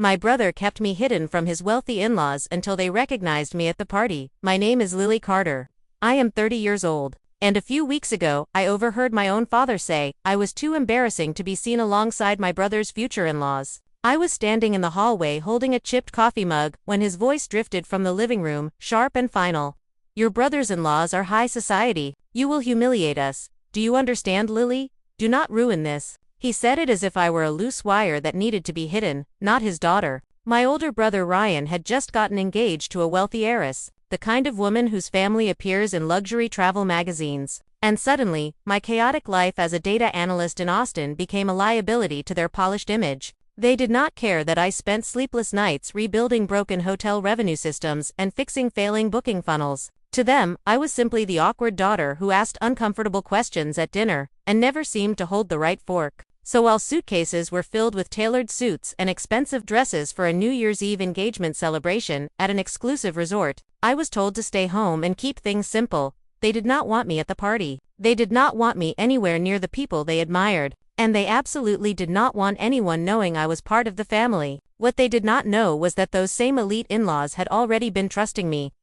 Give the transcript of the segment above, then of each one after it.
My brother kept me hidden from his wealthy in-laws until they recognized me at the party. My name is Lily Carter. I am 30 years old. And a few weeks ago, I overheard my own father say I was too embarrassing to be seen alongside my brother's future in-laws. I was standing in the hallway holding a chipped coffee mug when his voice drifted from the living room, sharp and final. Your brothers-in-laws are high society. You will humiliate us. Do you understand, Lily? Do not ruin this. He said it as if I were a loose wire that needed to be hidden, not his daughter. My older brother Ryan had just gotten engaged to a wealthy heiress, the kind of woman whose family appears in luxury travel magazines. And suddenly, my chaotic life as a data analyst in Austin became a liability to their polished image. They did not care that I spent sleepless nights rebuilding broken hotel revenue systems and fixing failing booking funnels. To them, I was simply the awkward daughter who asked uncomfortable questions at dinner and never seemed to hold the right fork. So while suitcases were filled with tailored suits and expensive dresses for a New Year's Eve engagement celebration at an exclusive resort, I was told to stay home and keep things simple. They did not want me at the party. They did not want me anywhere near the people they admired. And they absolutely did not want anyone knowing I was part of the family. What they did not know was that those same elite in-laws had already been trusting me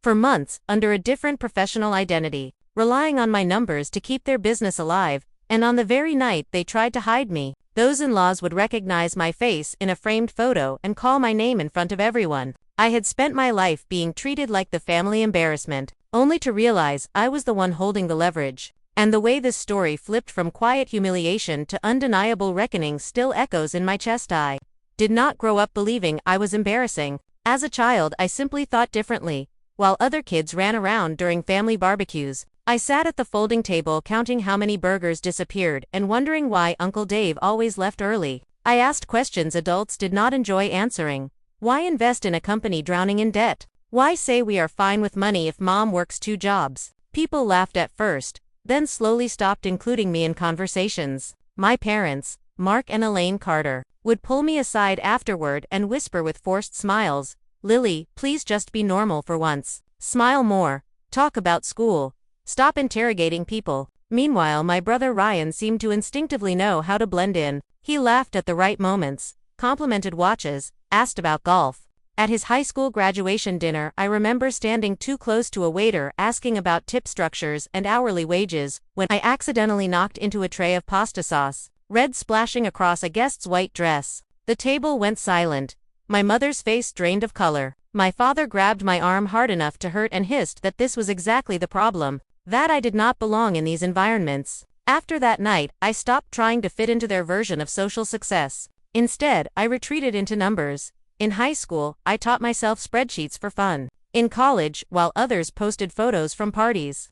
for months under a different professional identity, relying on my numbers to keep their business alive. And on the very night they tried to hide me, those in-laws would recognize my face in a framed photo and call my name in front of everyone. I had spent my life being treated like the family embarrassment, only to realize I was the one holding the leverage. And the way this story flipped from quiet humiliation to undeniable reckoning still echoes in my chest. I did not grow up believing I was embarrassing. As a child, I simply thought differently. While other kids ran around during family barbecues, I sat at the folding table counting how many burgers disappeared and wondering why Uncle Dave always left early. I asked questions adults did not enjoy answering. Why invest in a company drowning in debt? Why say we are fine with money if mom works 2 jobs? People laughed at first, then slowly stopped including me in conversations. My parents, Mark and Elaine Carter, would pull me aside afterward and whisper with forced smiles, "Lily, please just be normal for once. Smile more. Talk about school. Stop interrogating people." Meanwhile, my brother Ryan seemed to instinctively know how to blend in. He laughed at the right moments, complimented watches, asked about golf. At his high school graduation dinner, I remember standing too close to a waiter asking about tip structures and hourly wages when I accidentally knocked into a tray of pasta sauce, red splashing across a guest's white dress. The table went silent. My mother's face drained of color. My father grabbed my arm hard enough to hurt and hissed that this was exactly the problem, that I did not belong in these environments. After that night, I stopped trying to fit into their version of social success. Instead, I retreated into numbers. In high school, I taught myself spreadsheets for fun. In college, while others posted photos from parties,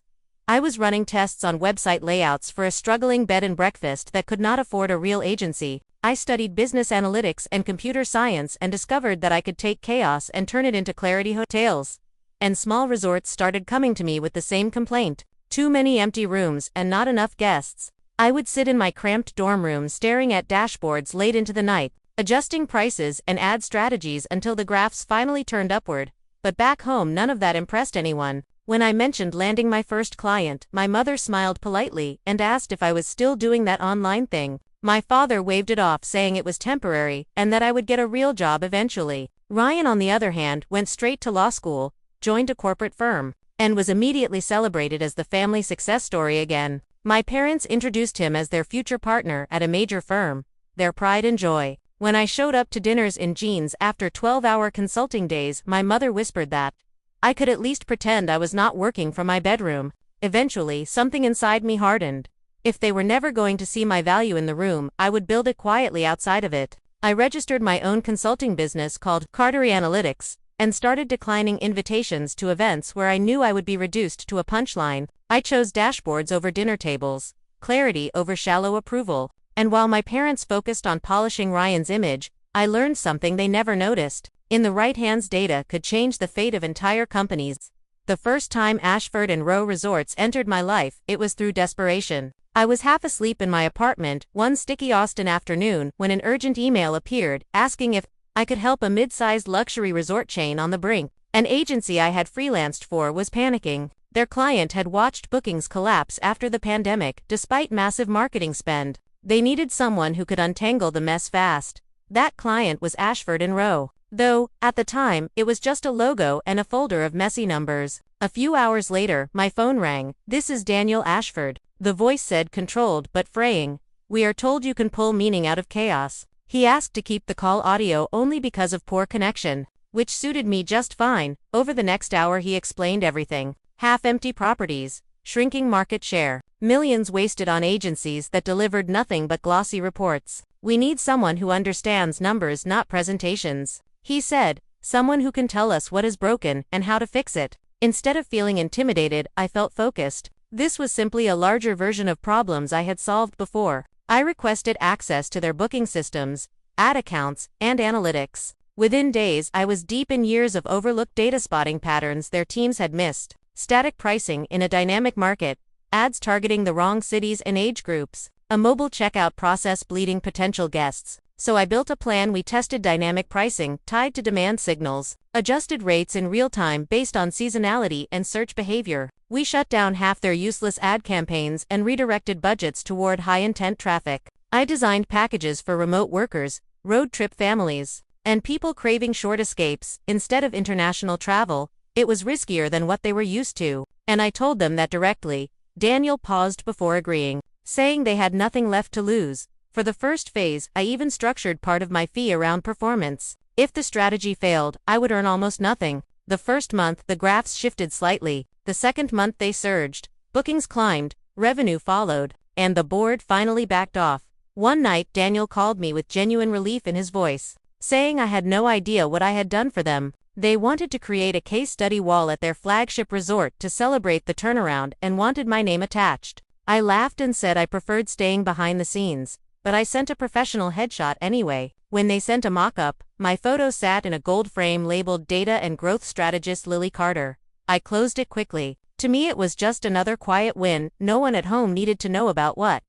I was running tests on website layouts for a struggling bed and breakfast that could not afford a real agency. I studied business analytics and computer science and discovered that I could take chaos and turn it into clarity. Hotels and small resorts started coming to me with the same complaint: too many empty rooms and not enough guests. I would sit in my cramped dorm room staring at dashboards late into the night, adjusting prices and ad strategies until the graphs finally turned upward. But back home, none of that impressed anyone. When I mentioned landing my first client, my mother smiled politely and asked if I was still doing that online thing. My father waved it off, saying it was temporary and that I would get a real job eventually. Ryan, on the other hand, went straight to law school, joined a corporate firm, and was immediately celebrated as the family success story again. My parents introduced him as their future partner at a major firm, their pride and joy. When I showed up to dinners in jeans after 12-hour consulting days, my mother whispered that I could at least pretend I was not working from my bedroom. Eventually, something inside me hardened. If they were never going to see my value in the room, I would build it quietly outside of it. I registered my own consulting business called Carter Analytics and started declining invitations to events where I knew I would be reduced to a punchline. I chose dashboards over dinner tables, clarity over shallow approval. And while my parents focused on polishing Ryan's image, I learned something they never noticed. In the right hands, data could change the fate of entire companies. The first time Ashford and Rowe Resorts entered my life, it was through desperation. I was half asleep in my apartment one sticky Austin afternoon when an urgent email appeared asking if I could help a mid-sized luxury resort chain on the brink. An agency I had freelanced for was panicking. Their client had watched bookings collapse after the pandemic despite massive marketing spend. They needed someone who could untangle the mess fast. That client was Ashford and Rowe. Though, at the time, it was just a logo and a folder of messy numbers. A few hours later, my phone rang. "This is Daniel Ashford." The voice said, controlled but fraying, "We are told you can pull meaning out of chaos." He asked to keep the call audio only because of poor connection, which suited me just fine. Over the next hour he explained everything. Half-empty properties, shrinking market share, millions wasted on agencies that delivered nothing but glossy reports. "We need someone who understands numbers, not presentations," he said. "Someone who can tell us what is broken and how to fix it." Instead of feeling intimidated, I felt focused. This was simply a larger version of problems I had solved before. I requested access to their booking systems, ad accounts, and analytics. Within days, I was deep in years of overlooked data spotting patterns their teams had missed. Static pricing in a dynamic market, ads targeting the wrong cities and age groups, a mobile checkout process bleeding potential guests. So I built a plan. We tested dynamic pricing tied to demand signals, adjusted rates in real time based on seasonality and search behavior. We shut down half their useless ad campaigns and redirected budgets toward high-intent traffic. I designed packages for remote workers, road trip families, and people craving short escapes. Instead of international travel, it was riskier than what they were used to, and I told them that directly. Daniel paused before agreeing, saying they had nothing left to lose. For the first phase, I even structured part of my fee around performance. If the strategy failed, I would earn almost nothing. The first month, the graphs shifted slightly. The second month, they surged. Bookings climbed, revenue followed, and the board finally backed off. One night, Daniel called me with genuine relief in his voice, saying I had no idea what I had done for them. They wanted to create a case study wall at their flagship resort to celebrate the turnaround and wanted my name attached. I laughed and said I preferred staying behind the scenes, but I sent a professional headshot anyway. When they sent a mock-up, my photo sat in a gold frame labeled Data and Growth Strategist Lily Carter. I closed it quickly. To me it was just another quiet win. No one at home needed to know about what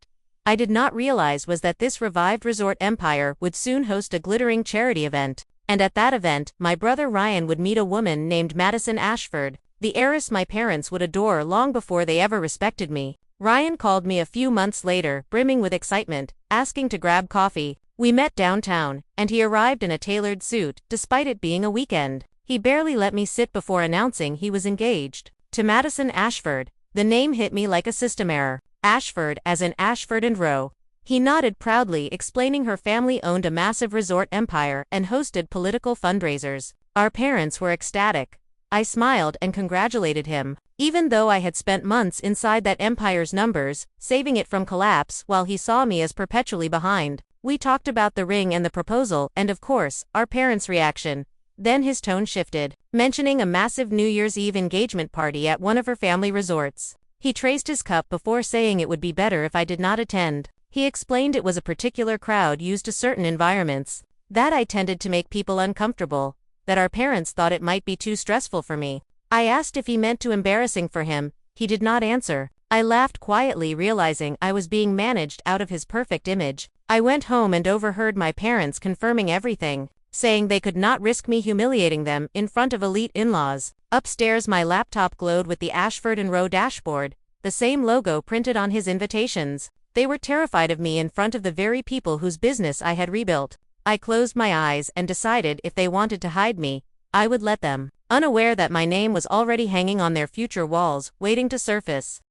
I did not realize was that this revived resort empire would soon host a glittering charity event. And at that event, my brother Ryan would meet a woman named Madison Ashford, the heiress my parents would adore long before they ever respected me. Ryan called me a few months later, brimming with excitement, asking to grab coffee. We met downtown, and he arrived in a tailored suit, despite it being a weekend. He barely let me sit before announcing he was engaged to Madison Ashford. The name hit me like a system error. Ashford as in Ashford and Rowe. He nodded proudly, explaining her family owned a massive resort empire and hosted political fundraisers. Our parents were ecstatic. I smiled and congratulated him, even though I had spent months inside that empire's numbers, saving it from collapse, while he saw me as perpetually behind. We talked about the ring and the proposal, and of course, our parents' reaction. Then his tone shifted, mentioning a massive New Year's Eve engagement party at one of her family resorts. He traced his cup before saying it would be better if I did not attend. He explained it was a particular crowd used to certain environments, that I tended to make people uncomfortable, that our parents thought it might be too stressful for me. I asked if he meant too embarrassing for him. He did not answer. I laughed quietly, realizing I was being managed out of his perfect image. I went home and overheard my parents confirming everything, saying they could not risk me humiliating them in front of elite in-laws. Upstairs, my laptop glowed with the Ashford and Rowe dashboard, the same logo printed on his invitations. They were terrified of me in front of the very people whose business I had rebuilt. I closed my eyes and decided if they wanted to hide me, I would let them, unaware that my name was already hanging on their future walls, waiting to surface.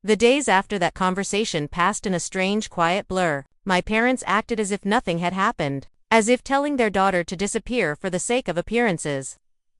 The days after that conversation passed in a strange, quiet blur. My parents acted as if nothing had happened, as if telling their daughter to disappear for the sake of appearances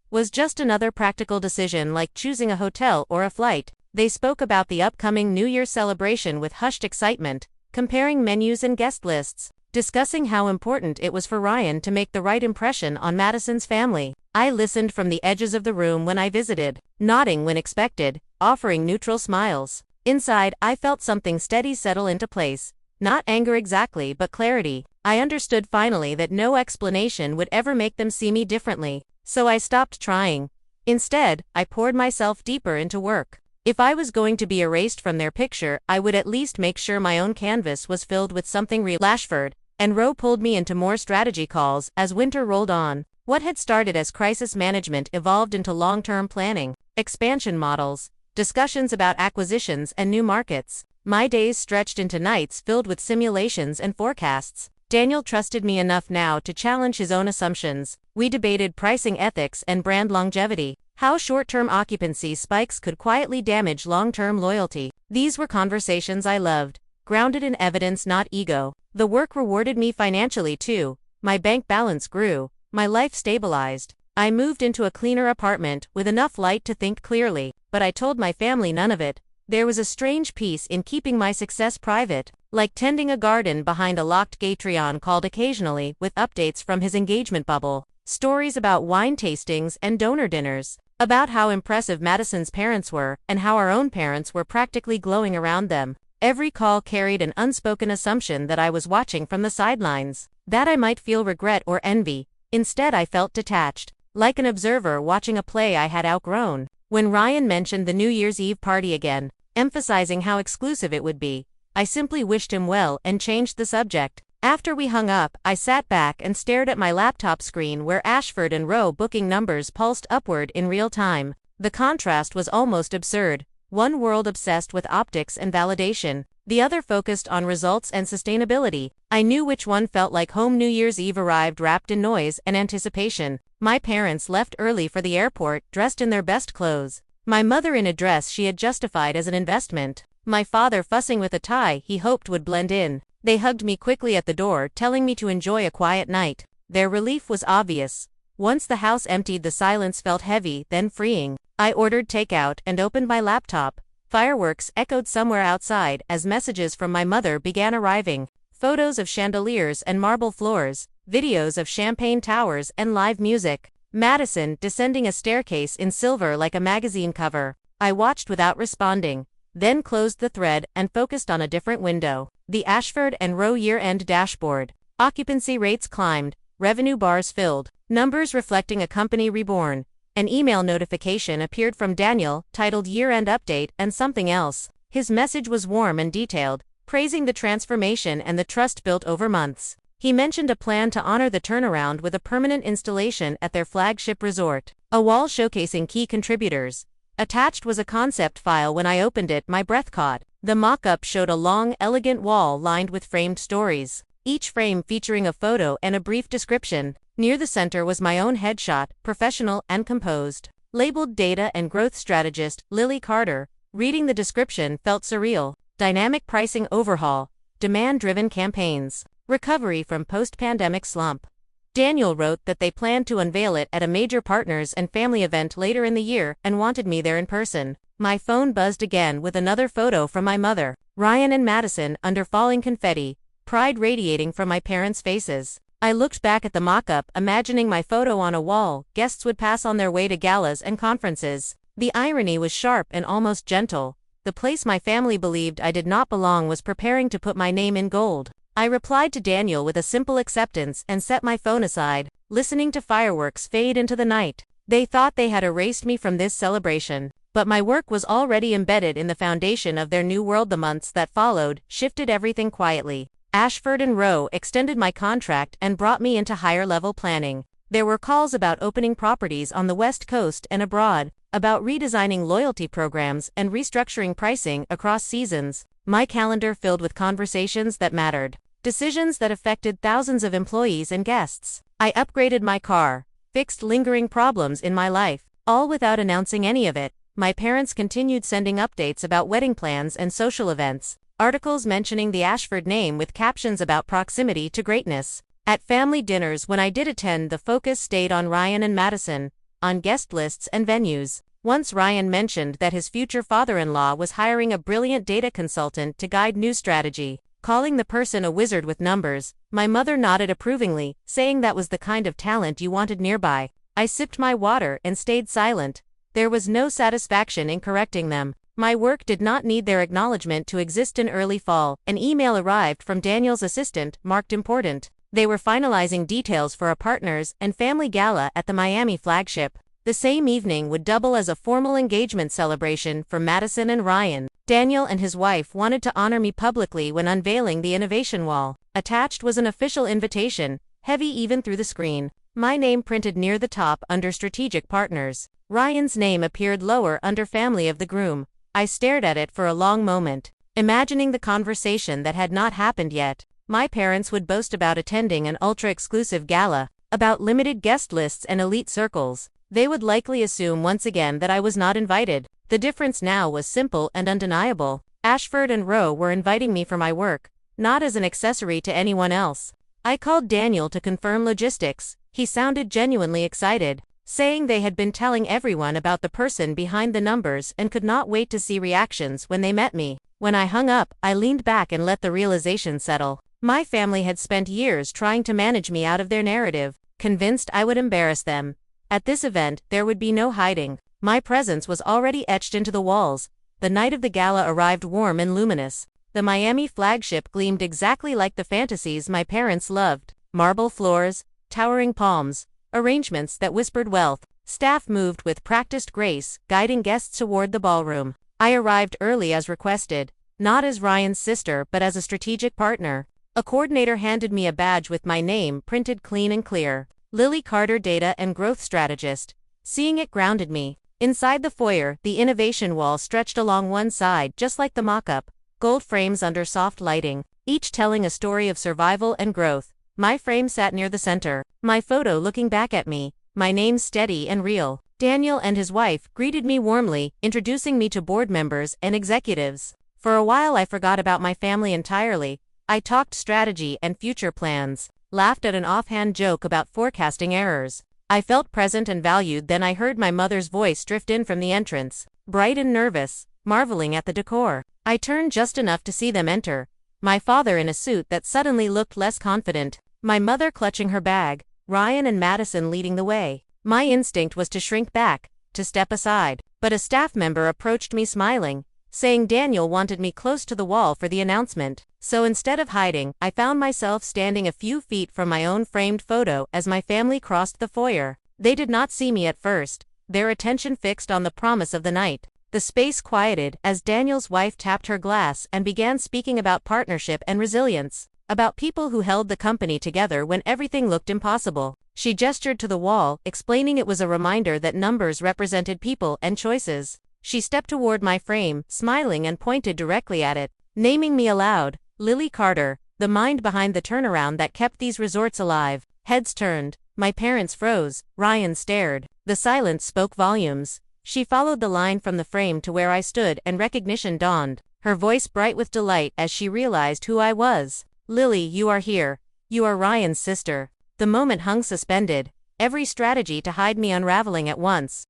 was just another practical decision like choosing a hotel or a flight. They spoke about the upcoming New Year celebration with hushed excitement, comparing menus and guest lists, discussing how important it was for Ryan to make the right impression on Madison's family. I listened from the edges of the room when I visited, nodding when expected, offering neutral smiles. Inside, I felt something steady settle into place. Not anger exactly, but clarity. I understood finally that no explanation would ever make them see me differently, so I stopped trying. Instead, I poured myself deeper into work. If I was going to be erased from their picture, I would at least make sure my own canvas was filled with something real. Ashford and Rowe pulled me into more strategy calls as winter rolled on. What had started as crisis management evolved into long-term planning, expansion models, discussions about acquisitions and new markets. My days stretched into nights filled with simulations and forecasts. Daniel trusted me enough now to challenge his own assumptions. We debated pricing ethics and brand longevity, how short-term occupancy spikes could quietly damage long-term loyalty. These were conversations I loved, grounded in evidence, not ego. The work rewarded me financially too. My bank balance grew, my life stabilized. I moved into a cleaner apartment with enough light to think clearly, but I told my family none of it. There was a strange peace in keeping my success private, like tending a garden behind a locked gate. Patreon called occasionally with updates from his engagement bubble, stories about wine tastings and donor dinners, about how impressive Madison's parents were and how our own parents were practically glowing around them. Every call carried an unspoken assumption that I was watching from the sidelines, that I might feel regret or envy. Instead, I felt detached, like an observer watching a play I had outgrown. When Ryan mentioned the New Year's Eve party again, emphasizing how exclusive it would be, I simply wished him well and changed the subject. After we hung up, I sat back and stared at my laptop screen where Ashford and Rowe booking numbers pulsed upward in real time. The contrast was almost absurd. One world obsessed with optics and validation, the other focused on results and sustainability. I knew which one felt like home. New Year's Eve arrived wrapped in noise and anticipation. My parents left early for the airport, dressed in their best clothes. My mother in a dress she had justified as an investment. My father fussing with a tie he hoped would blend in. They hugged me quickly at the door, telling me to enjoy a quiet night. Their relief was obvious. Once the house emptied, the silence felt heavy, then freeing. I ordered takeout and opened my laptop. Fireworks echoed somewhere outside as messages from my mother began arriving. Photos of chandeliers and marble floors, videos of champagne towers and live music. Madison descending a staircase in silver like a magazine cover. I watched without responding, then closed the thread and focused on a different window. The Ashford and Rowe year-end dashboard. Occupancy rates climbed, revenue bars filled, numbers reflecting a company reborn. An email notification appeared from Daniel, titled Year-End Update and something else. His message was warm and detailed, praising the transformation and the trust built over months. He mentioned a plan to honor the turnaround with a permanent installation at their flagship resort. A wall showcasing key contributors. Attached was a concept file. When I opened it, my breath caught. The mock-up showed a long, elegant wall lined with framed stories, each frame featuring a photo and a brief description. Near the center was my own headshot, professional and composed, labeled Data and Growth Strategist, Lily Carter. Reading the description felt surreal. Dynamic pricing overhaul, demand-driven campaigns, recovery from post-pandemic slump. Daniel wrote that they planned to unveil it at a major partners and family event later in the year and wanted me there in person. My phone buzzed again with another photo from my mother, Ryan and Madison under falling confetti, pride radiating from my parents' faces. I looked back at the mock-up, imagining my photo on a wall guests would pass on their way to galas and conferences. The irony was sharp and almost gentle. The place my family believed I did not belong was preparing to put my name in gold. I replied to Daniel with a simple acceptance and set my phone aside, listening to fireworks fade into the night. They thought they had erased me from this celebration, but my work was already embedded in the foundation of their new world. The months that followed shifted everything quietly. Ashford and Rowe extended my contract and brought me into higher-level planning. There were calls about opening properties on the West Coast and abroad, about redesigning loyalty programs and restructuring pricing across seasons. My calendar filled with conversations that mattered, decisions that affected thousands of employees and guests. I upgraded my car, fixed lingering problems in my life, all without announcing any of it. My parents continued sending updates about wedding plans and social events, articles mentioning the Ashford name with captions about proximity to greatness. At family dinners, when I did attend, the focus stayed on Ryan and Madison, on guest lists and venues. Once Ryan mentioned that his future father-in-law was hiring a brilliant data consultant to guide new strategy, calling the person a wizard with numbers. My mother nodded approvingly, saying that was the kind of talent you wanted nearby. I sipped my water and stayed silent. There was no satisfaction in correcting them. My work did not need their acknowledgement to exist. In early fall, an email arrived from Daniel's assistant, marked important. They were finalizing details for a partners and family gala at the Miami flagship. The same evening would double as a formal engagement celebration for Madison and Ryan. Daniel and his wife wanted to honor me publicly when unveiling the innovation wall. Attached was an official invitation, heavy even through the screen. My name printed near the top under strategic partners. Ryan's name appeared lower under family of the groom. I stared at it for a long moment, imagining the conversation that had not happened yet. My parents would boast about attending an ultra-exclusive gala, about limited guest lists and elite circles. They would likely assume once again that I was not invited. The difference now was simple and undeniable. Ashford and Rowe were inviting me for my work, not as an accessory to anyone else. I called Daniel to confirm logistics. He sounded genuinely excited, saying they had been telling everyone about the person behind the numbers and could not wait to see reactions when they met me. When I hung up, I leaned back and let the realization settle. My family had spent years trying to manage me out of their narrative, convinced I would embarrass them. At this event, there would be no hiding. My presence was already etched into the walls. The night of the gala arrived warm and luminous. The Miami flagship gleamed exactly like the fantasies my parents loved. Marble floors, towering palms, arrangements that whispered wealth. Staff moved with practiced grace, guiding guests toward the ballroom. I arrived early as requested, not as Ryan's sister but as a strategic partner. A coordinator handed me a badge with my name printed clean and clear. Lily Carter, Data and Growth Strategist. Seeing it grounded me. Inside the foyer, the innovation wall stretched along one side just like the mock-up, gold frames under soft lighting, each telling a story of survival and growth. My frame sat near the center, my photo looking back at me, my name steady and real. Daniel and his wife greeted me warmly, introducing me to board members and executives. For a while I forgot about my family entirely. I talked strategy and future plans, laughed at an offhand joke about forecasting errors. I felt present and valued. Then I heard my mother's voice drift in from the entrance, bright and nervous, marveling at the decor. I turned just enough to see them enter. My father in a suit that suddenly looked less confident, my mother clutching her bag, Ryan and Madison leading the way. My instinct was to shrink back, to step aside, but a staff member approached me smiling, saying Daniel wanted me close to the wall for the announcement. So instead of hiding, I found myself standing a few feet from my own framed photo as my family crossed the foyer. They did not see me at first, their attention fixed on the promise of the night. The space quieted as Daniel's wife tapped her glass and began speaking about partnership and resilience, about people who held the company together when everything looked impossible. She gestured to the wall, explaining it was a reminder that numbers represented people and choices. She stepped toward my frame, smiling, and pointed directly at it, naming me aloud, Lily Carter, the mind behind the turnaround that kept these resorts alive. Heads turned, my parents froze, Ryan stared. The silence spoke volumes. She followed the line from the frame to where I stood and recognition dawned, her voice bright with delight as she realized who I was. Lily, you are here. You are Ryan's sister. The moment hung suspended, every strategy to hide me unraveling at once.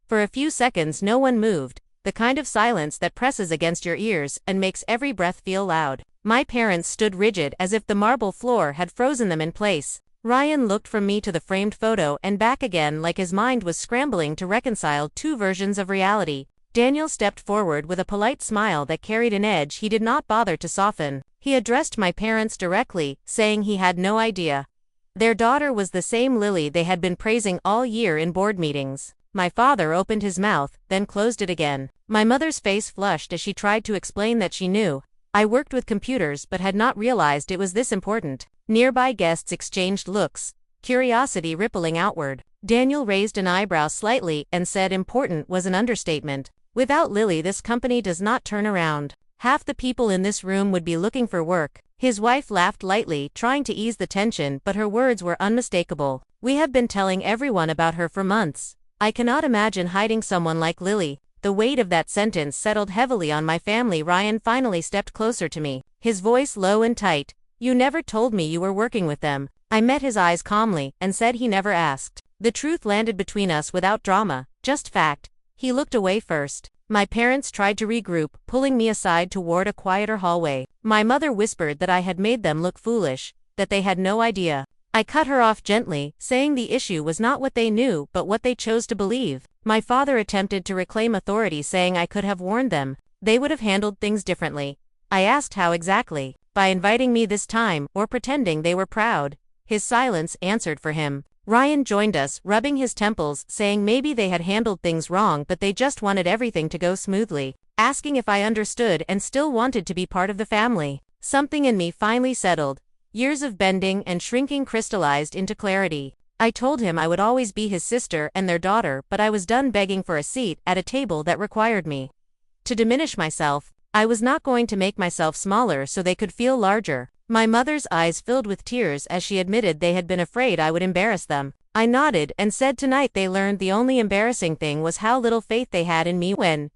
For a few seconds no one moved, the kind of silence that presses against your ears and makes every breath feel loud. My parents stood rigid as if the marble floor had frozen them in place. Ryan looked from me to the framed photo and back again like his mind was scrambling to reconcile two versions of reality. Daniel stepped forward with a polite smile that carried an edge he did not bother to soften. He addressed my parents directly, saying he had no idea. Their daughter was the same Lily they had been praising all year in board meetings. My father opened his mouth, then closed it again. My mother's face flushed as she tried to explain that she knew. I worked with computers but had not realized it was this important. Nearby guests exchanged looks, curiosity rippling outward. Daniel raised an eyebrow slightly and said important was an understatement. Without Lily, this company does not turn around. Half the people in this room would be looking for work. His wife laughed lightly, trying to ease the tension, but her words were unmistakable. We have been telling everyone about her for months. I cannot imagine hiding someone like Lily. The weight of that sentence settled heavily on my family. Ryan finally stepped closer to me, his voice low and tight. You never told me you were working with them. I met his eyes calmly and said he never asked. The truth landed between us without drama, just fact. He looked away first. My parents tried to regroup, pulling me aside toward a quieter hallway. My mother whispered that I had made them look foolish, that they had no idea. I cut her off gently, saying the issue was not what they knew but what they chose to believe. My father attempted to reclaim authority, saying I could have warned them. They would have handled things differently. I asked how exactly. By inviting me this time, or pretending they were proud. His silence answered for him. Ryan joined us, rubbing his temples, saying maybe they had handled things wrong but they just wanted everything to go smoothly, asking if I understood and still wanted to be part of the family. Something in me finally settled. Years of bending and shrinking crystallized into clarity. I told him I would always be his sister and their daughter, but I was done begging for a seat at a table that required me to diminish myself. I was not going to make myself smaller so they could feel larger. My mother's eyes filled with tears as she admitted they had been afraid I would embarrass them. I nodded and said tonight they learned the only embarrassing thing was how little faith they had in me. When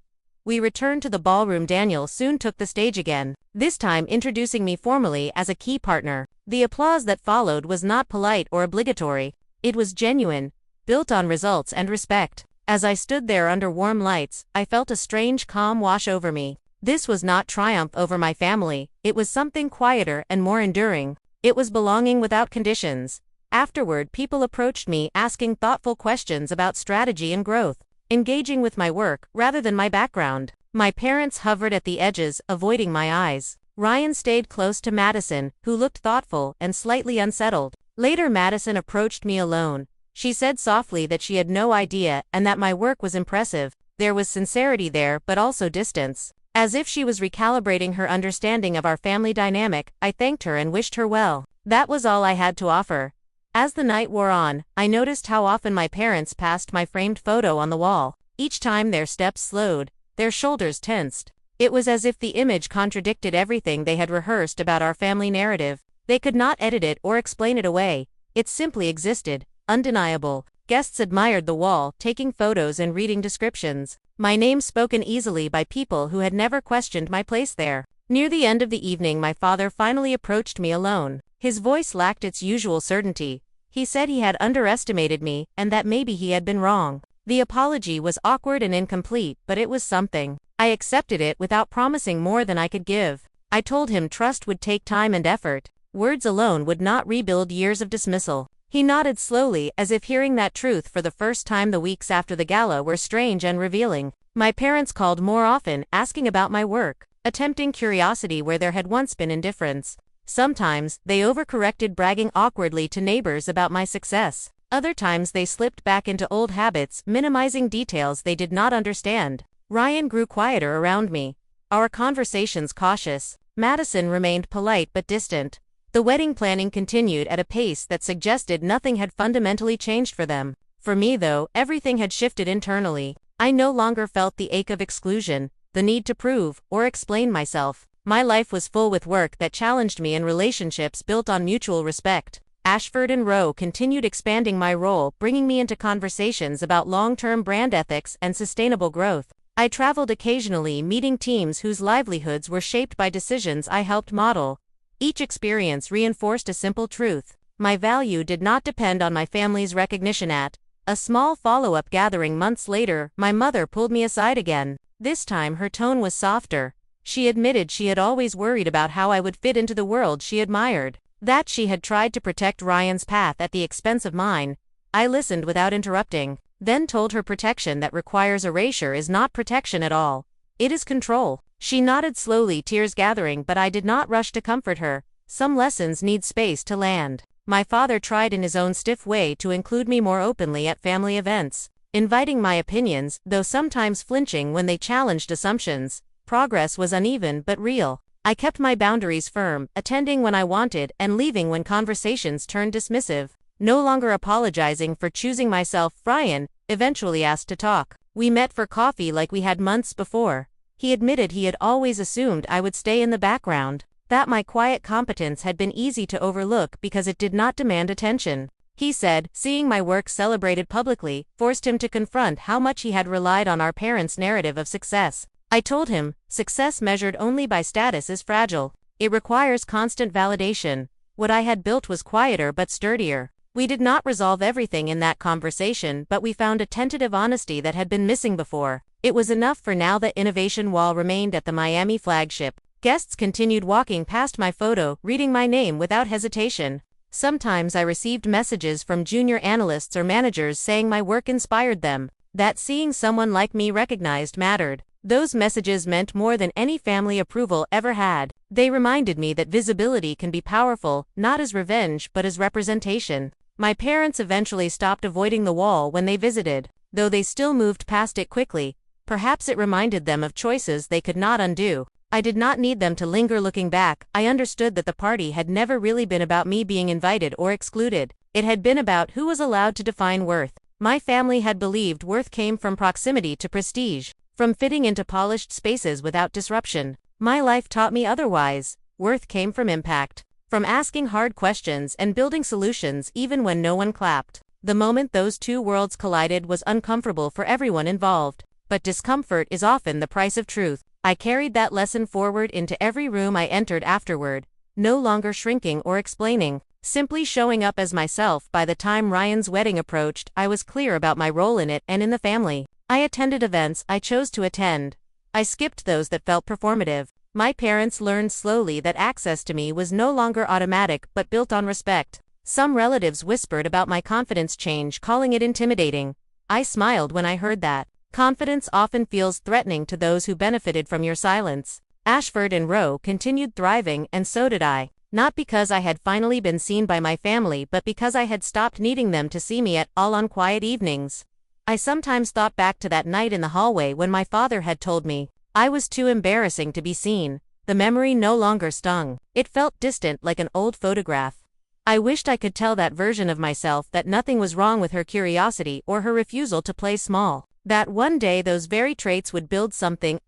we returned to the ballroom, Daniel soon took the stage again, this time introducing me formally as a key partner. The applause that followed was not polite or obligatory. It was genuine, built on results and respect. As I stood there under warm lights, I felt a strange calm wash over me. This was not triumph over my family, it was something quieter and more enduring. It was belonging without conditions. Afterward, people approached me asking thoughtful questions about strategy and growth, engaging with my work rather than my background. My parents hovered at the edges, avoiding my eyes. Ryan stayed close to Madison, who looked thoughtful and slightly unsettled. Later, Madison approached me alone. She said softly that she had no idea and that my work was impressive. There was sincerity there, but also distance. As if she was recalibrating her understanding of our family dynamic, I thanked her and wished her well. That was all I had to offer. As the night wore on, I noticed how often my parents passed my framed photo on the wall. Each time their steps slowed, their shoulders tensed. It was as if the image contradicted everything they had rehearsed about our family narrative. They could not edit it or explain it away. It simply existed, undeniable. Guests admired the wall, taking photos and reading descriptions. My name spoken easily by people who had never questioned my place there. Near the end of the evening, my father finally approached me alone. His voice lacked its usual certainty. He said he had underestimated me, and that maybe he had been wrong. The apology was awkward and incomplete, but it was something. I accepted it without promising more than I could give. I told him trust would take time and effort. Words alone would not rebuild years of dismissal. He nodded slowly, as if hearing that truth for the first time. The weeks after the gala were strange and revealing. My parents called more often, asking about my work, attempting curiosity where there had once been indifference. Sometimes, they overcorrected, bragging awkwardly to neighbors about my success. Other times they slipped back into old habits, minimizing details they did not understand. Ryan grew quieter around me. Our conversations cautious. Madison remained polite but distant. The wedding planning continued at a pace that suggested nothing had fundamentally changed for them. For me, though, everything had shifted internally. I no longer felt the ache of exclusion, the need to prove or explain myself. My life was full with work that challenged me and relationships built on mutual respect. Ashford and Rowe continued expanding my role, bringing me into conversations about long-term brand ethics and sustainable growth. I traveled occasionally, meeting teams whose livelihoods were shaped by decisions I helped model. Each experience reinforced a simple truth. My value did not depend on my family's recognition. At a small follow-up gathering months later, my mother pulled me aside again. This time her tone was softer. She admitted she had always worried about how I would fit into the world she admired. That she had tried to protect Ryan's path at the expense of mine. I listened without interrupting, then told her protection that requires erasure is not protection at all. It is control. She nodded slowly, tears gathering, but I did not rush to comfort her. Some lessons need space to land. My father tried in his own stiff way to include me more openly at family events, inviting my opinions, though sometimes flinching when they challenged assumptions. Progress was uneven but real. I kept my boundaries firm, attending when I wanted and leaving when conversations turned dismissive. No longer apologizing for choosing myself. Ryan eventually asked to talk. We met for coffee like we had months before. He admitted he had always assumed I would stay in the background, that my quiet competence had been easy to overlook because it did not demand attention. He said, seeing my work celebrated publicly forced him to confront how much he had relied on our parents' narrative of success. I told him, success measured only by status is fragile. It requires constant validation. What I had built was quieter but sturdier. We did not resolve everything in that conversation, but we found a tentative honesty that had been missing before. It was enough for now. The innovation wall remained at the Miami flagship. Guests continued walking past my photo, reading my name without hesitation. Sometimes I received messages from junior analysts or managers saying my work inspired them, that seeing someone like me recognized mattered. Those messages meant more than any family approval ever had. They reminded me that visibility can be powerful, not as revenge but as representation. My parents eventually stopped avoiding the wall when they visited, though they still moved past it quickly. Perhaps it reminded them of choices they could not undo. I did not need them to linger. Looking back, I understood that the party had never really been about me being invited or excluded. It had been about who was allowed to define worth. My family had believed worth came from proximity to prestige, from fitting into polished spaces without disruption. My life taught me otherwise. Worth came from impact. From asking hard questions and building solutions even when no one clapped. The moment those two worlds collided was uncomfortable for everyone involved. But discomfort is often the price of truth. I carried that lesson forward into every room I entered afterward, no longer shrinking or explaining, simply showing up as myself. By the time Ryan's wedding approached, I was clear about my role in it and in the family. I attended events I chose to attend. I skipped those that felt performative. My parents learned slowly that access to me was no longer automatic but built on respect. Some relatives whispered about my confidence change, calling it intimidating. I smiled when I heard that. Confidence often feels threatening to those who benefited from your silence. Ashford and Rowe continued thriving, and so did I. Not because I had finally been seen by my family, but because I had stopped needing them to see me at all on quiet evenings. I sometimes thought back to that night in the hallway when my father had told me I was too embarrassing to be seen. The memory no longer stung. It felt distant, like an old photograph. I wished I could tell that version of myself that nothing was wrong with her curiosity or her refusal to play small. That one day those very traits would build something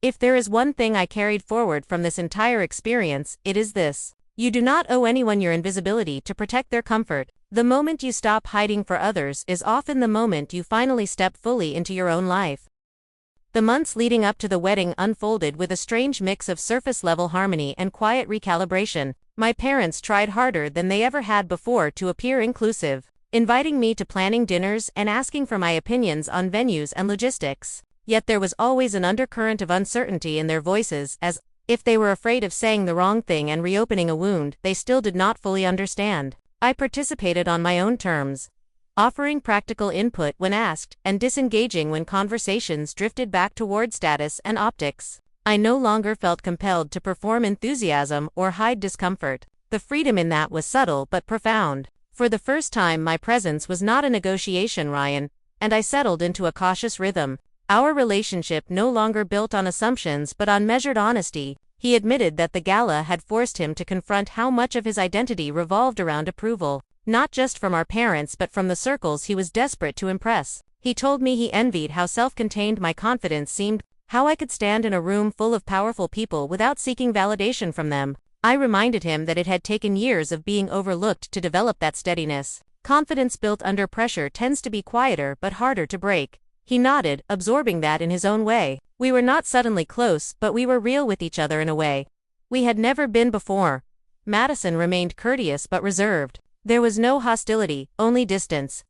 If there is one thing I carried forward from this entire experience, it is this. You do not owe anyone your invisibility to protect their comfort. The moment you stop hiding for others is often the moment you finally step fully into your own life. The months leading up to the wedding unfolded with a strange mix of surface-level harmony and quiet recalibration. My parents tried harder than they ever had before to appear inclusive, inviting me to planning dinners and asking for my opinions on venues and logistics. Yet there was always an undercurrent of uncertainty in their voices, as if they were afraid of saying the wrong thing and reopening a wound they still did not fully understand. I participated on my own terms, offering practical input when asked, and disengaging when conversations drifted back toward status and optics. I no longer felt compelled to perform enthusiasm or hide discomfort. The freedom in that was subtle but profound. For the first time, my presence was not a negotiation, Ryan, and I settled into a cautious rhythm. Our relationship no longer built on assumptions but on measured honesty. He admitted that the gala had forced him to confront how much of his identity revolved around approval. Not just from our parents but from the circles he was desperate to impress. He told me he envied how self-contained my confidence seemed, how I could stand in a room full of powerful people without seeking validation from them. I reminded him that it had taken years of being overlooked to develop that steadiness. Confidence built under pressure tends to be quieter but harder to break. He nodded, absorbing that in his own way. We were not suddenly close, but we were real with each other in a way we had never been before. Madison remained courteous but reserved. There was no hostility, only distance.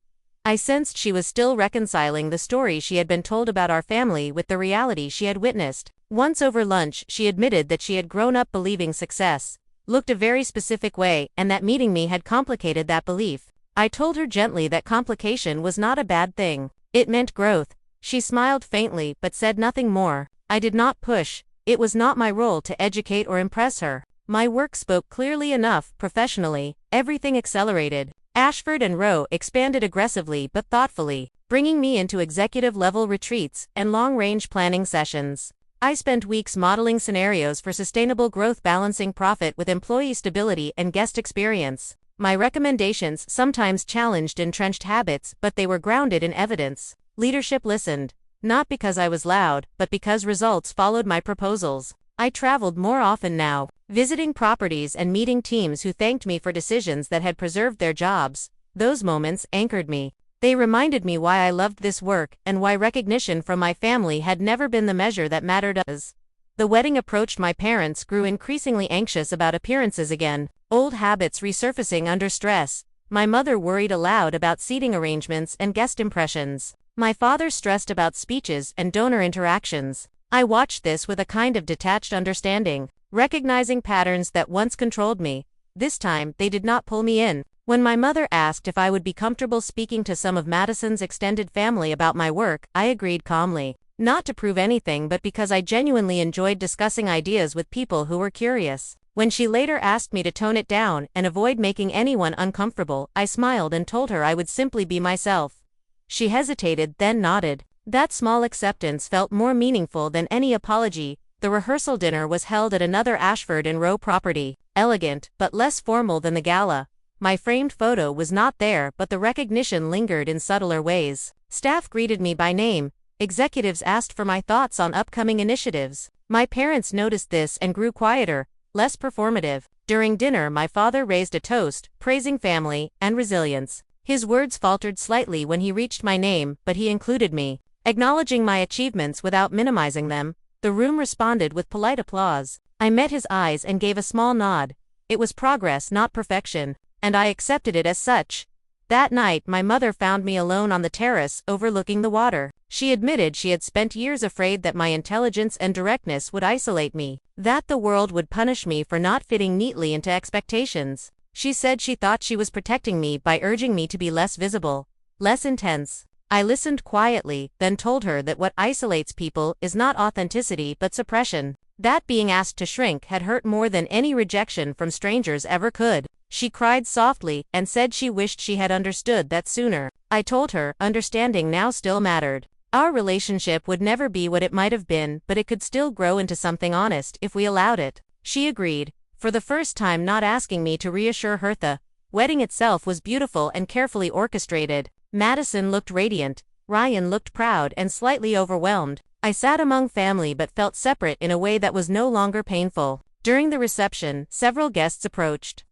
I sensed she was still reconciling the story she had been told about our family with the reality she had witnessed. Once over lunch, she admitted that she had grown up believing success looked a very specific way, and that meeting me had complicated that belief. I told her gently that complication was not a bad thing. It meant growth. She smiled faintly but said nothing more. I did not push. It was not my role to educate or impress her. My work spoke clearly enough. Professionally, everything accelerated. Ashford and Rowe expanded aggressively but thoughtfully, bringing me into executive-level retreats and long-range planning sessions. I spent weeks modeling scenarios for sustainable growth, balancing profit with employee stability and guest experience. My recommendations sometimes challenged entrenched habits, but they were grounded in evidence. Leadership listened, not because I was loud, but because results followed my proposals. I traveled more often now, visiting properties and meeting teams who thanked me for decisions that had preserved their jobs. Those moments anchored me. They reminded me why I loved this work and why recognition from my family had never been the measure that mattered. As the wedding approached, my parents grew increasingly anxious about appearances again, old habits resurfacing under stress. My mother worried aloud about seating arrangements and guest impressions. My father stressed about speeches and donor interactions. I watched this with a kind of detached understanding, recognizing patterns that once controlled me. This time, they did not pull me in. When my mother asked if I would be comfortable speaking to some of Madison's extended family about my work, I agreed calmly. Not to prove anything, but because I genuinely enjoyed discussing ideas with people who were curious. When she later asked me to tone it down and avoid making anyone uncomfortable, I smiled and told her I would simply be myself. She hesitated, then nodded. That small acceptance felt more meaningful than any apology. The rehearsal dinner was held at another Ashford and Rowe property, elegant, but less formal than the gala. My framed photo was not there, but the recognition lingered in subtler ways. Staff greeted me by name. Executives asked for my thoughts on upcoming initiatives. My parents noticed this and grew quieter, less performative. During dinner, my father raised a toast, praising family and resilience. His words faltered slightly when he reached my name, but he included me. Acknowledging my achievements without minimizing them, the room responded with polite applause. I met his eyes and gave a small nod. It was progress, not perfection, and I accepted it as such. That night, my mother found me alone on the terrace, overlooking the water. She admitted she had spent years afraid that my intelligence and directness would isolate me, that the world would punish me for not fitting neatly into expectations. She said she thought she was protecting me by urging me to be less visible, less intense. I listened quietly, then told her that what isolates people is not authenticity but suppression. That being asked to shrink had hurt more than any rejection from strangers ever could. She cried softly and said she wished she had understood that sooner. I told her, understanding now still mattered. Our relationship would never be what it might have been, but it could still grow into something honest if we allowed it. She agreed, for the first time not asking me to reassure her. The wedding itself was beautiful and carefully orchestrated. Madison looked radiant, Ryan looked proud and slightly overwhelmed. I sat among family but felt separate in a way that was no longer painful. During the reception, several guests approached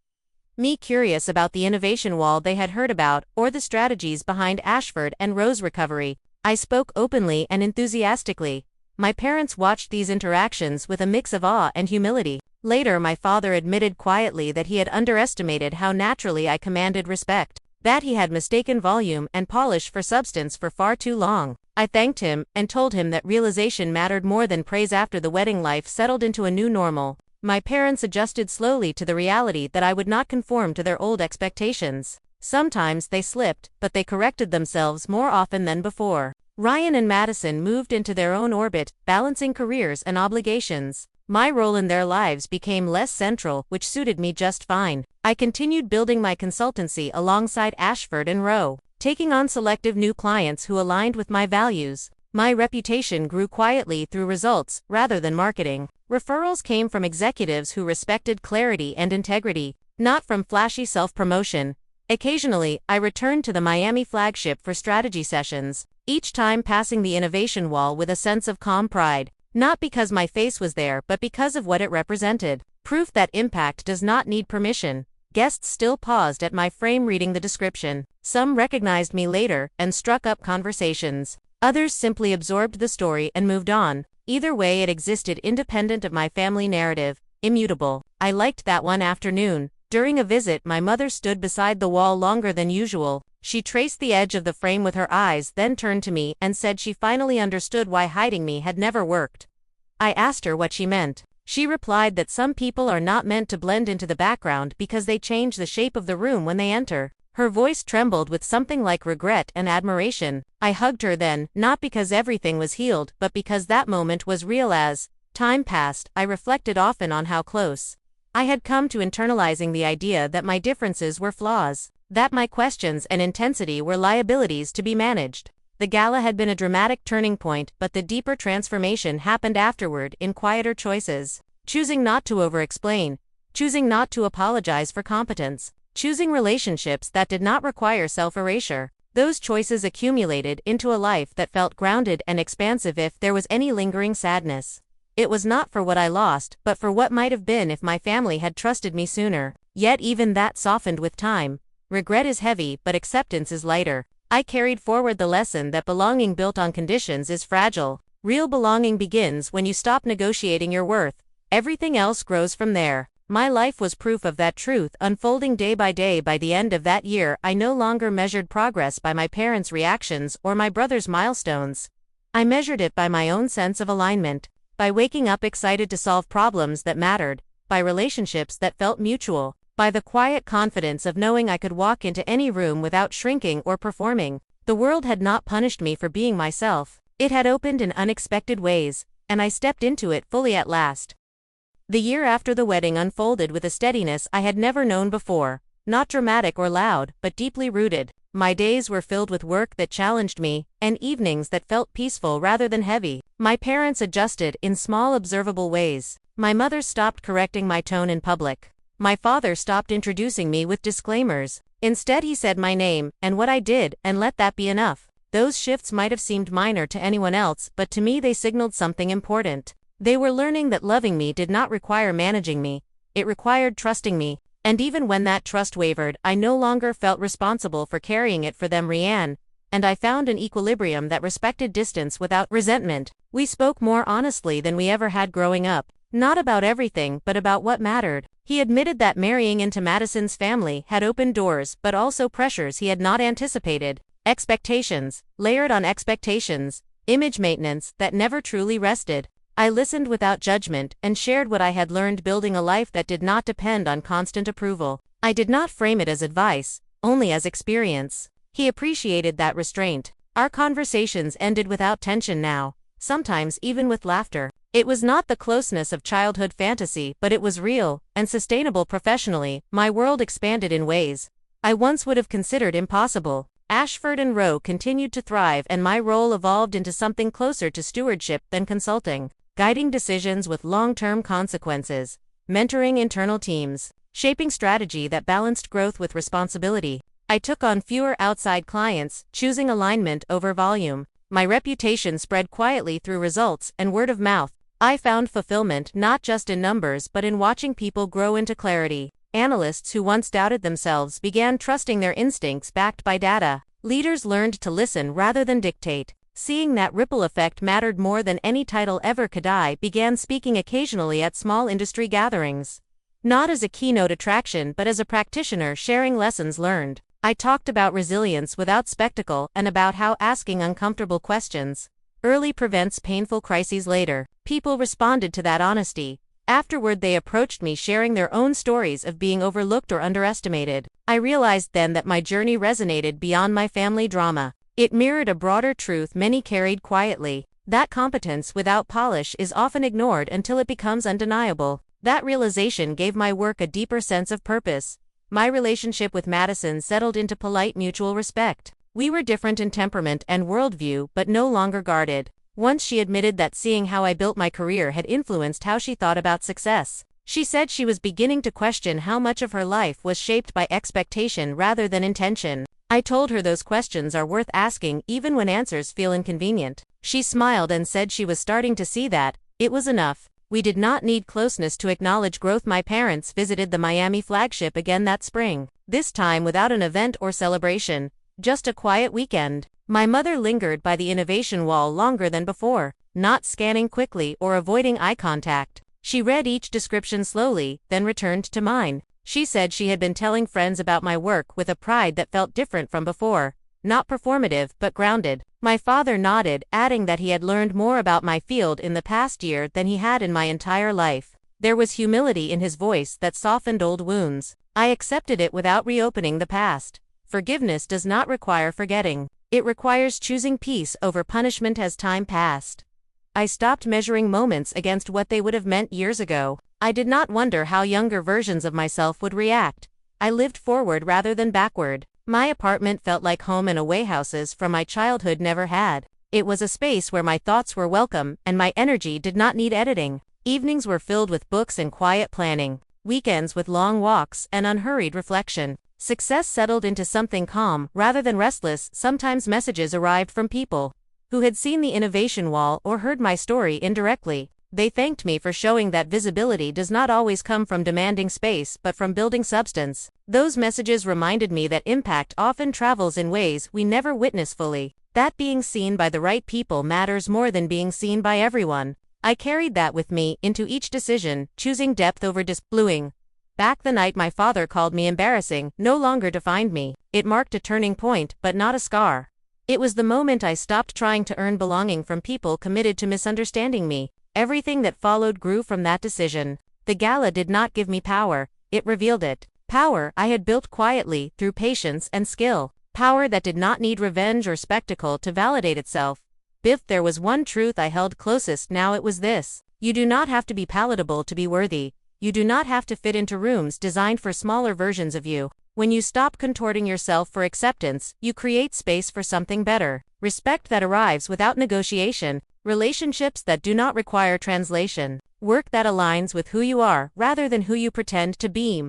me curious about the innovation wall they had heard about, or the strategies behind Ashford and Rose recovery. I spoke openly and enthusiastically. My parents watched these interactions with a mix of awe and humility. Later, my father admitted quietly that he had underestimated how naturally I commanded respect, that he had mistaken volume and polish for substance for far too long. I thanked him and told him that realization mattered more than praise. After the wedding, life settled into a new normal. My parents adjusted slowly to the reality that I would not conform to their old expectations. Sometimes they slipped, but they corrected themselves more often than before. Ryan and Madison moved into their own orbit, balancing careers and obligations. My role in their lives became less central, which suited me just fine. I continued building my consultancy alongside Ashford and Rowe, taking on selective new clients who aligned with my values. My reputation grew quietly through results rather than marketing. Referrals came from executives who respected clarity and integrity, not from flashy self-promotion. Occasionally, I returned to the Miami flagship for strategy sessions, each time passing the innovation wall with a sense of calm pride, not because my face was there but because of what it represented. Proof that impact does not need permission. Guests still paused at my frame reading the description. Some recognized me later and struck up conversations. Others simply absorbed the story and moved on. Either way, it existed independent of my family narrative, immutable. I liked that one afternoon. During a visit, my mother stood beside the wall longer than usual. She traced the edge of the frame with her eyes, then turned to me and said she finally understood why hiding me had never worked. I asked her what she meant. She replied that some people are not meant to blend into the background because they change the shape of the room when they enter. Her voice trembled with something like regret and admiration. I hugged her then, not because everything was healed, but because that moment was real. As time passed, I reflected often on how close I had come to internalizing the idea that my differences were flaws, that my questions and intensity were liabilities to be managed. The gala had been a dramatic turning point, but the deeper transformation happened afterward in quieter choices. Choosing not to over-explain, choosing not to apologize for competence, choosing relationships that did not require self-erasure. Those choices accumulated into a life that felt grounded and expansive. If there was any lingering sadness, it was not for what I lost, but for what might have been if my family had trusted me sooner. Yet even that softened with time. Regret is heavy, but acceptance is lighter. I carried forward the lesson that belonging built on conditions is fragile. Real belonging begins when you stop negotiating your worth. Everything else grows from there. My life was proof of that truth, unfolding day by day. By the end of that year, I no longer measured progress by my parents' reactions or my brother's milestones. I measured it by my own sense of alignment, by waking up excited to solve problems that mattered, by relationships that felt mutual, by the quiet confidence of knowing I could walk into any room without shrinking or performing. The world had not punished me for being myself. It had opened in unexpected ways, and I stepped into it fully at last. The year after the wedding unfolded with a steadiness I had never known before, not dramatic or loud, but deeply rooted. My days were filled with work that challenged me, and evenings that felt peaceful rather than heavy. My parents adjusted in small, observable ways. My mother stopped correcting my tone in public. My father stopped introducing me with disclaimers. Instead, he said my name and what I did, and let that be enough. Those shifts might have seemed minor to anyone else, but to me they signaled something important. They were learning that loving me did not require managing me, it required trusting me. And even when that trust wavered, I no longer felt responsible for carrying it for them, Rianne, and I found an equilibrium that respected distance without resentment. We spoke more honestly than we ever had growing up, not about everything but about what mattered. He admitted that marrying into Madison's family had opened doors but also pressures he had not anticipated. Expectations, layered on expectations, image maintenance that never truly rested. I listened without judgment and shared what I had learned building a life that did not depend on constant approval. I did not frame it as advice, only as experience. He appreciated that restraint. Our conversations ended without tension now, sometimes even with laughter. It was not the closeness of childhood fantasy, but it was real and sustainable professionally. My world expanded in ways I once would have considered impossible. Ashford and Rowe continued to thrive, and my role evolved into something closer to stewardship than consulting, guiding decisions with long-term consequences, mentoring internal teams, shaping strategy that balanced growth with responsibility. I took on fewer outside clients, choosing alignment over volume. My reputation spread quietly through results and word of mouth. I found fulfillment not just in numbers but in watching people grow into clarity. Analysts who once doubted themselves began trusting their instincts backed by data. Leaders learned to listen rather than dictate. Seeing that ripple effect mattered more than any title ever could, I began speaking occasionally at small industry gatherings. Not as a keynote attraction but as a practitioner sharing lessons learned. I talked about resilience without spectacle and about how asking uncomfortable questions early prevents painful crises later. People responded to that honesty. Afterward, they approached me sharing their own stories of being overlooked or underestimated. I realized then that my journey resonated beyond my family drama. It mirrored a broader truth many carried quietly, that competence without polish is often ignored until it becomes undeniable. That realization gave my work a deeper sense of purpose. My relationship with Madison settled into polite mutual respect. We were different in temperament and worldview, but no longer guarded. Once she admitted that seeing how I built my career had influenced how she thought about success. She said she was beginning to question how much of her life was shaped by expectation rather than intention. I told her those questions are worth asking even when answers feel inconvenient. She smiled and said she was starting to see that it was enough. We did not need closeness to acknowledge growth. My parents visited the Miami flagship again that spring, this time without an event or celebration, just a quiet weekend. My mother lingered by the innovation wall longer than before, not scanning quickly or avoiding eye contact. She read each description slowly, then returned to mine. She said she had been telling friends about my work with a pride that felt different from before, not performative but grounded. My father nodded, adding that he had learned more about my field in the past year than he had in my entire life. There was humility in his voice that softened old wounds. I accepted it without reopening the past. Forgiveness does not require forgetting. It requires choosing peace over punishment as time passed. I stopped measuring moments against what they would have meant years ago. I did not wonder how younger versions of myself would react. I lived forward rather than backward. My apartment felt like home and away houses from my childhood never had. It was a space where my thoughts were welcome and my energy did not need editing. Evenings were filled with books and quiet planning. Weekends with long walks and unhurried reflection. Success settled into something calm rather than restless. Sometimes messages arrived from people who had seen the innovation wall or heard my story indirectly. They thanked me for showing that visibility does not always come from demanding space but from building substance. Those messages reminded me that impact often travels in ways we never witness fully. That being seen by the right people matters more than being seen by everyone. I carried that with me into each decision, choosing depth over bluing. Back the night my father called me embarrassing no longer defined me. It marked a turning point, but not a scar. It was the moment I stopped trying to earn belonging from people committed to misunderstanding me. Everything that followed grew from that decision. The gala did not give me power, it revealed it. Power I had built quietly, through patience and skill. Power that did not need revenge or spectacle to validate itself. If there was one truth I held closest now, it was this. You do not have to be palatable to be worthy. You do not have to fit into rooms designed for smaller versions of you. When you stop contorting yourself for acceptance, you create space for something better. Respect that arrives without negotiation. Relationships that do not require translation. Work that aligns with who you are rather than who you pretend to be.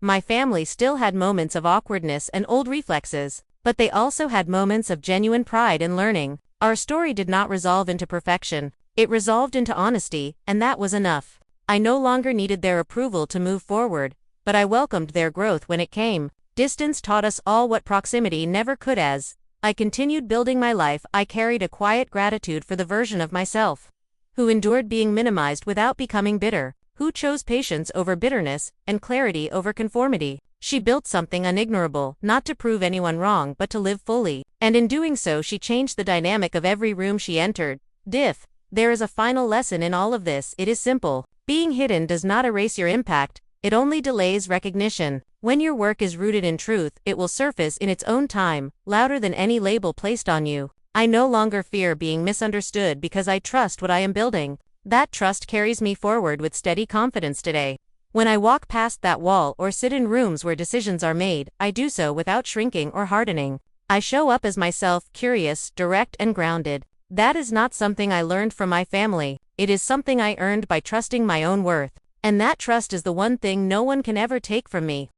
My family still had moments of awkwardness and old reflexes, but they also had moments of genuine pride and learning. Our story did not resolve into perfection, It resolved into honesty, and that was enough. I no longer needed their approval to move forward, but I welcomed their growth when it came. Distance taught us all what proximity never could. As I continued building my life, I carried a quiet gratitude for the version of myself who endured being minimized without becoming bitter, who chose patience over bitterness, and clarity over conformity. She built something unignorable, not to prove anyone wrong but to live fully, and in doing so she changed the dynamic of every room she entered. There is a final lesson in all of this. It is simple. Being hidden does not erase your impact, it only delays recognition. When your work is rooted in truth, it will surface in its own time, louder than any label placed on you. I no longer fear being misunderstood because I trust what I am building. That trust carries me forward with steady confidence today. When I walk past that wall or sit in rooms where decisions are made, I do so without shrinking or hardening. I show up as myself, curious, direct, and grounded. That is not something I learned from my family. It is something I earned by trusting my own worth. And that trust is the one thing no one can ever take from me.